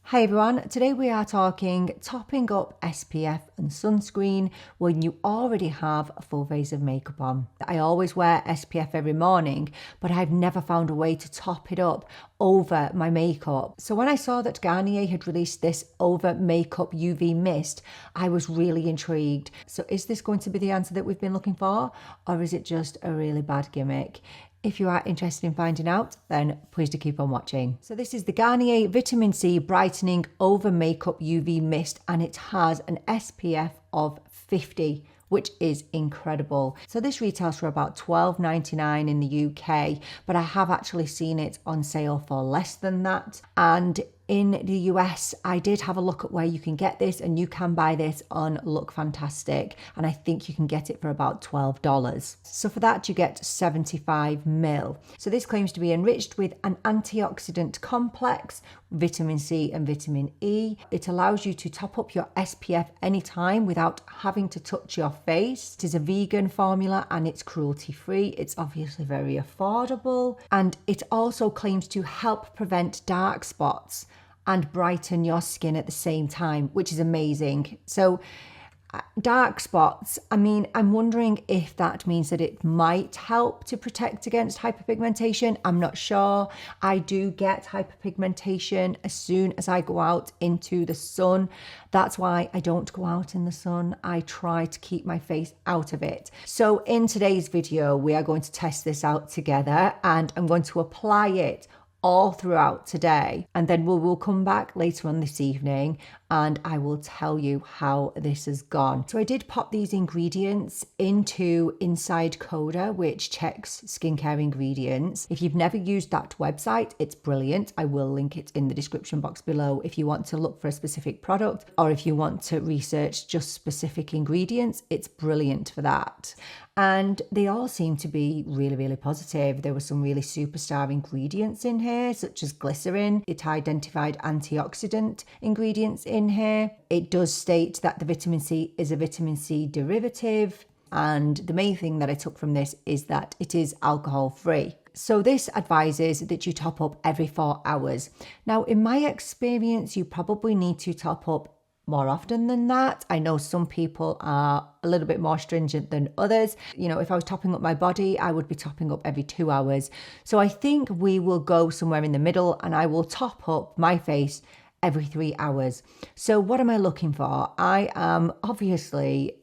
Hi everyone, today we are talking topping up SPF and sunscreen when you already have a full face of makeup on. I always wear SPF every morning, but I've never found a way to top it up over my makeup. So when I saw that Garnier had released this over makeup UV mist, I was really intrigued. So is this going to be the answer that we've been looking for, or is it just a really bad gimmick? If you are interested in finding out, then please do keep on watching. So this is the Garnier Vitamin C Brightening Over Makeup UV Mist, and it has an SPF of 50, which is incredible. So this retails for about $12.99 in the UK, but I have actually seen it on sale for less than that. And in the US, I did have a look at where you can get this, and you can buy this on Look Fantastic, and I think you can get it for about $12. So for that, you get 75 ml. So this claims to be enriched with an antioxidant complex, vitamin C and vitamin E. It allows you to top up your SPF anytime without having to touch your face. It is a vegan formula and it's cruelty-free. It's obviously very affordable, and it also claims to help prevent dark spots and brighten your skin at the same time, which is amazing. So dark spots, I mean, I'm wondering if that means that it might help to protect against hyperpigmentation. I'm not sure. I do get hyperpigmentation as soon as I go out into the sun. That's why I don't go out in the sun. I try to keep my face out of it. So in today's video, we are going to test this out together, and I'm going to apply it all throughout today, and then we'll come back later on this evening and I will tell you how this has gone. So I did pop these ingredients into Inside Coda, which checks skincare ingredients. If you've never used that website, it's brilliant. I will link it in the description box below if you want to look for a specific product, or if you want to research just specific ingredients, it's brilliant for that. And they all seem to be really, really positive. There were some really superstar ingredients in here, such as glycerin. It identified antioxidant ingredients in here. It does state that the vitamin C is a vitamin C derivative. And the main thing that I took from this is that it is alcohol free. So this advises that you top up every 4 hours. Now, in my experience, you probably need to top up more often than that. I know some people are a little bit more stringent than others. You know, if I was topping up my body, I would be topping up every 2 hours. So I think we will go somewhere in the middle, and I will top up my face every 3 hours. So what am I looking for? I am obviously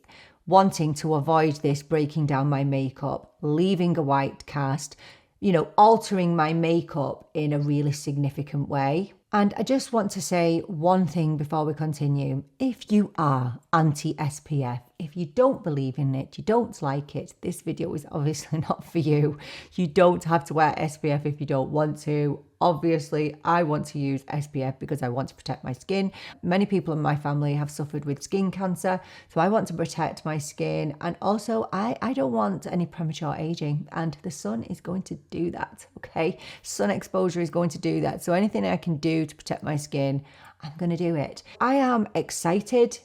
wanting to avoid this breaking down my makeup, leaving a white cast, you know, altering my makeup in a really significant way. And I just want to say one thing before we continue. If you are anti-SPF, if you don't believe in it, you don't like it, this video is obviously not for you. You don't have to wear SPF if you don't want to. Obviously, I want to use SPF because I want to protect my skin. Many people in my family have suffered with skin cancer, so I want to protect my skin. And also, I don't want any premature aging, and the sun is going to do that, okay? Sun exposure is going to do that. So anything I can do to protect my skin, I'm going to do it. I am excited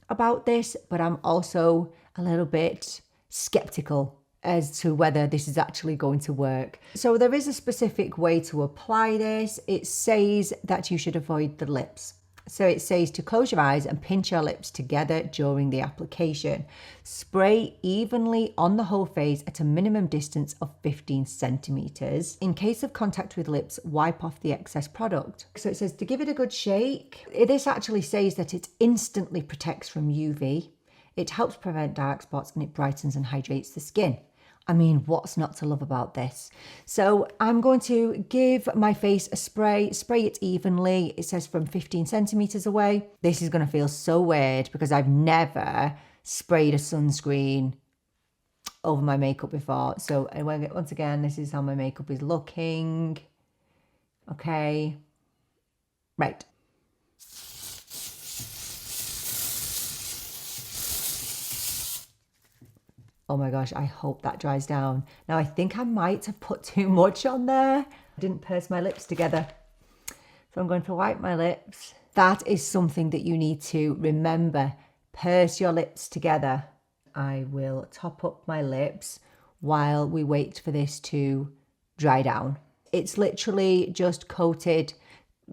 about this, but I'm also a little bit skeptical as to whether this is actually going to work. So there is a specific way to apply this. It says that you should avoid the lips. So it says to close your eyes and pinch your lips together during the application. Spray evenly on the whole face at a minimum distance of 15 centimeters. In case of contact with lips, wipe off the excess product. So it says to give it a good shake. This actually says that it instantly protects from UV. It helps prevent dark spots, and it brightens and hydrates the skin. I mean, what's not to love about this? So I'm going to give my face a spray it evenly. It says from 15 centimeters away. This is going to feel so weird because I've never sprayed a sunscreen over my makeup before. So once again, this is how my makeup is looking. Okay. Right. Oh my gosh, I hope that dries down. Now, I think I might have put too much on there. I didn't purse my lips together. So I'm going to wipe my lips. That is something that you need to remember. Purse your lips together. I will top up my lips while we wait for this to dry down. It's literally just coated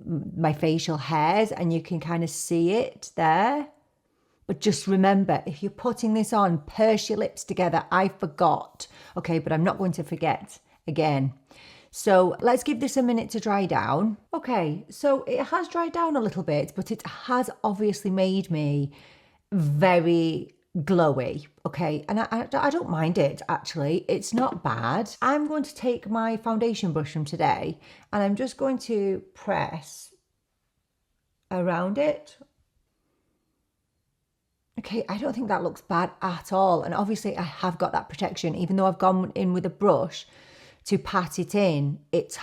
my facial hairs, and you can kind of see it there. But just remember, if you're putting this on, purse your lips together. I forgot, okay, but I'm not going to forget again. So let's give this a minute to dry down. Okay, so it has dried down a little bit, but it has obviously made me very glowy, okay, and I don't mind it, actually. It's not bad. I'm going to take my foundation brush from today, and I'm just going to press around it. Okay, I don't think that looks bad at all, and obviously I have got that protection. Even though I've gone in with a brush to pat it in, it's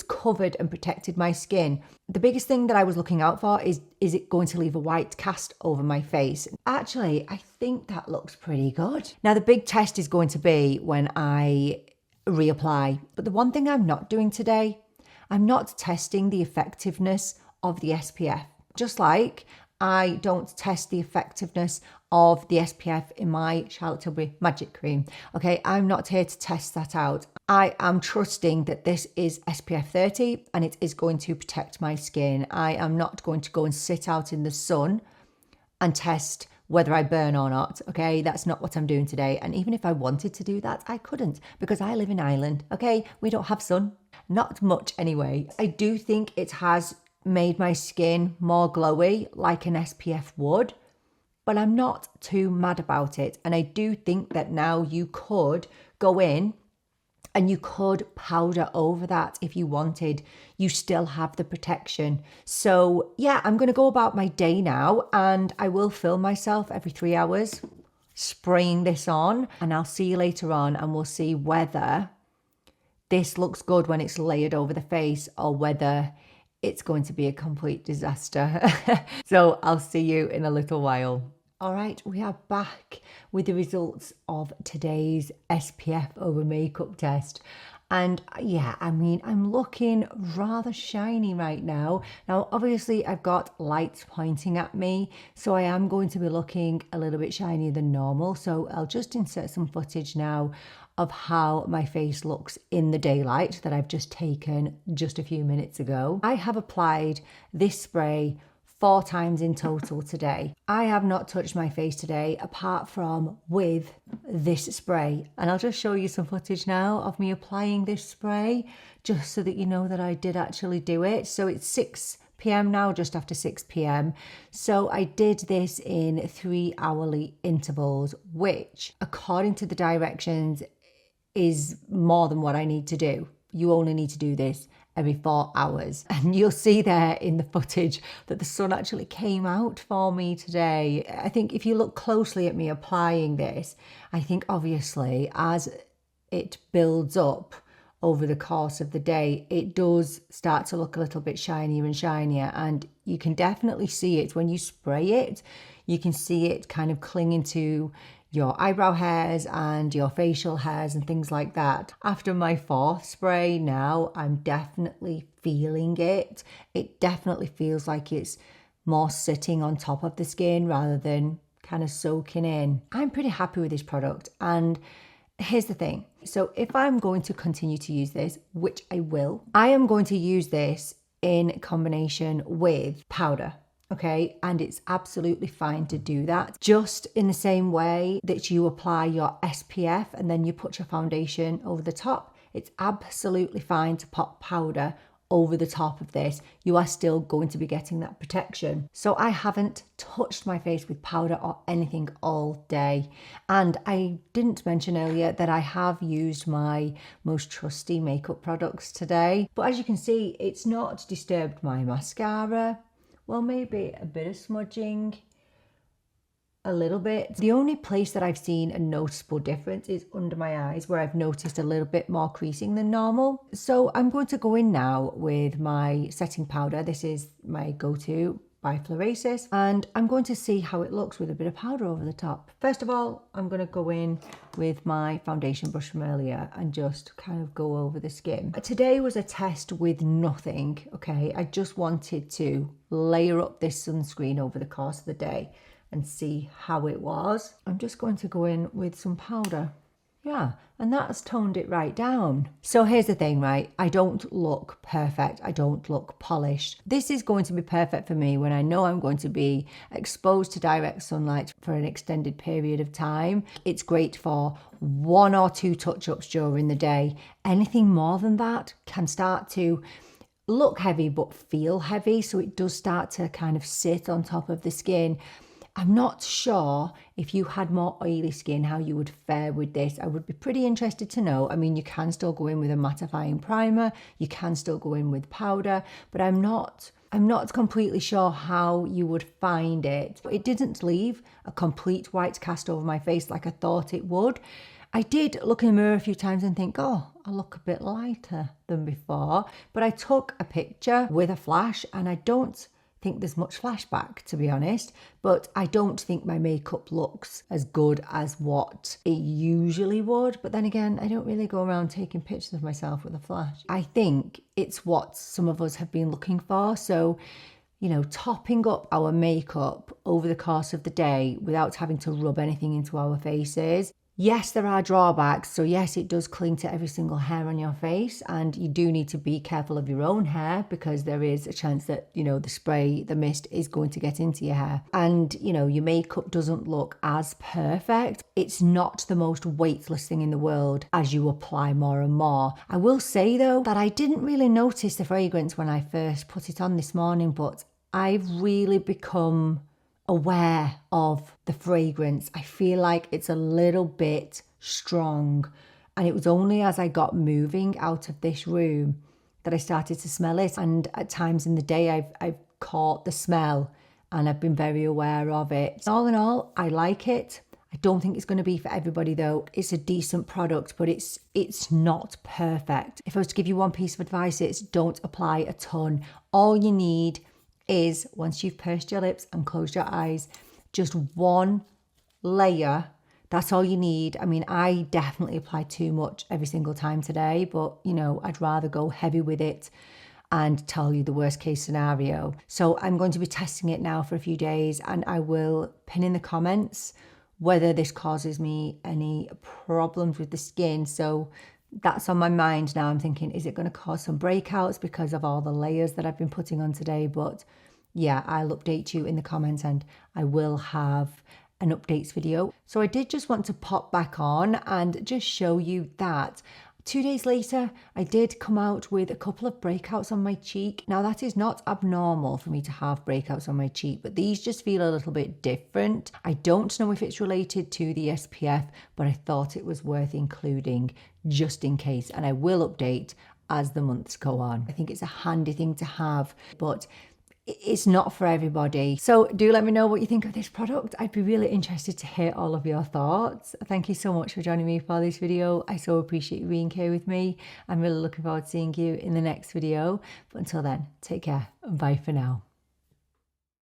covered and protected my skin. The biggest thing that I was looking out for is it going to leave a white cast over my face? Actually, I think that looks pretty good. Now, the big test is going to be when I reapply. But the one thing I'm not doing today, I'm not testing the effectiveness of the SPF. Just like I don't test the effectiveness of the SPF in my Charlotte Tilbury Magic Cream. Okay, I'm not here to test that out. I am trusting that this is SPF 30 and it is going to protect my skin. I am not going to go and sit out in the sun and test whether I burn or not. Okay, that's not what I'm doing today. And even if I wanted to do that, I couldn't, because I live in Ireland. Okay, we don't have sun. Not much anyway. I do think it has made my skin more glowy like an SPF would, but I'm not too mad about it. And I do think that now you could go in and you could powder over that if you wanted. You still have the protection. So yeah, I'm going to go about my day now, and I will film myself every 3 hours spraying this on, and I'll see you later on, and we'll see whether this looks good when it's layered over the face or whether it's going to be a complete disaster. So I'll see you in a little while. All right, we are back with the results of today's SPF over makeup test. And yeah, I mean, I'm looking rather shiny right now. Now, obviously, I've got lights pointing at me, so I am going to be looking a little bit shinier than normal. So I'll just insert some footage now of how my face looks in the daylight that I've just taken just a few minutes ago. I have applied this spray 4 times in total today. I have not touched my face today apart from with this spray. And I'll just show you some footage now of me applying this spray, just so that you know that I did actually do it. So it's 6 p.m. now, just after 6 p.m. So I did this in 3 hourly intervals, which according to the directions is more than what I need to do. You only need to do this every 4 hours. And you'll see there in the footage that the sun actually came out for me today. I think if you look closely at me applying this, I think obviously as it builds up over the course of the day, it does start to look a little bit shinier and shinier. And you can definitely see it when you spray it. You can see it kind of clinging to your eyebrow hairs and your facial hairs and things like that. After my 4th spray now, I'm definitely feeling it. It definitely feels like it's more sitting on top of the skin rather than kind of soaking in. I'm pretty happy with this product. And here's the thing. So if I'm going to continue to use this, which I will, I am going to use this in combination with powder. Okay, and it's absolutely fine to do that. Just in the same way that you apply your SPF and then you put your foundation over the top, it's absolutely fine to pop powder over the top of this. You are still going to be getting that protection. So I haven't touched my face with powder or anything all day. And I didn't mention earlier that I have used my most trusty makeup products today. But as you can see, it's not disturbed my mascara. Well, maybe a bit of smudging, a little bit. The only place that I've seen a noticeable difference is under my eyes, where I've noticed a little bit more creasing than normal. So I'm going to go in now with my setting powder. This is my go-to by Florasis, and I'm going to see how it looks with a bit of powder over the top. First of all, I'm going to go in with my foundation brush from earlier and just kind of go over the skin. Today was a test with nothing, okay? I just wanted to layer up this sunscreen over the course of the day and see how it was. I'm just going to go in with some powder. Yeah, and that's toned it right down. So here's the thing, right? I don't look perfect. I don't look polished. This is going to be perfect for me when I know I'm going to be exposed to direct sunlight for an extended period of time. It's great for 1 or 2 touch-ups during the day. Anything more than that can start to look heavy but feel heavy. So it does start to kind of sit on top of the skin. I'm not sure if you had more oily skin, how you would fare with this. I would be pretty interested to know. I mean, you can still go in with a mattifying primer, you can still go in with powder, but I'm not completely sure how you would find it. It didn't leave a complete white cast over my face like I thought it would. I did look in the mirror a few times and think, oh, I look a bit lighter than before. But I took a picture with a flash and I don't think there's much flashback, to be honest, but I don't think my makeup looks as good as what it usually would. But then again, I don't really go around taking pictures of myself with a flash. I think it's what some of us have been looking for. So, you know, topping up our makeup over the course of the day without having to rub anything into our faces. Yes, there are drawbacks. So yes, it does cling to every single hair on your face, and you do need to be careful of your own hair because there is a chance that, you know, the spray, the mist is going to get into your hair. And, you know, your makeup doesn't look as perfect. It's not the most weightless thing in the world as you apply more and more. I will say though that I didn't really notice the fragrance when I first put it on this morning, but I've really become aware of the fragrance. I feel like it's a little bit strong, and it was only as I got moving out of this room that I started to smell it. And at times in the day I've caught the smell and I've been very aware of it. All in all, I like it. I don't think it's going to be for everybody though. It's a decent product, but it's not perfect. If I was to give you one piece of advice, it's don't apply a ton. All you need is, once you've pursed your lips and closed your eyes, just one layer. That's all you need. I mean, I definitely apply too much every single time today, but you know, I'd rather go heavy with it and tell you the worst case scenario. So I'm going to be testing it now for a few days, and I will pin in the comments whether this causes me any problems with the skin. So that's on my mind now. I'm thinking, is it going to cause some breakouts because of all the layers that I've been putting on today? But yeah, I'll update you in the comments, and I will have an updates video. So I did just want to pop back on and just show you that 2 days later, I did come out with a couple of breakouts on my cheek. Now that is not abnormal for me to have breakouts on my cheek, but these just feel a little bit different. I don't know if it's related to the SPF, but I thought it was worth including just in case, and I will update as the months go on. I think it's a handy thing to have, but it's not for everybody. So do let me know what you think of this product. I'd be really interested to hear all of your thoughts. Thank you so much for joining me for this video. I so appreciate you being here with me. I'm really looking forward to seeing you in the next video. But until then, take care and bye for now.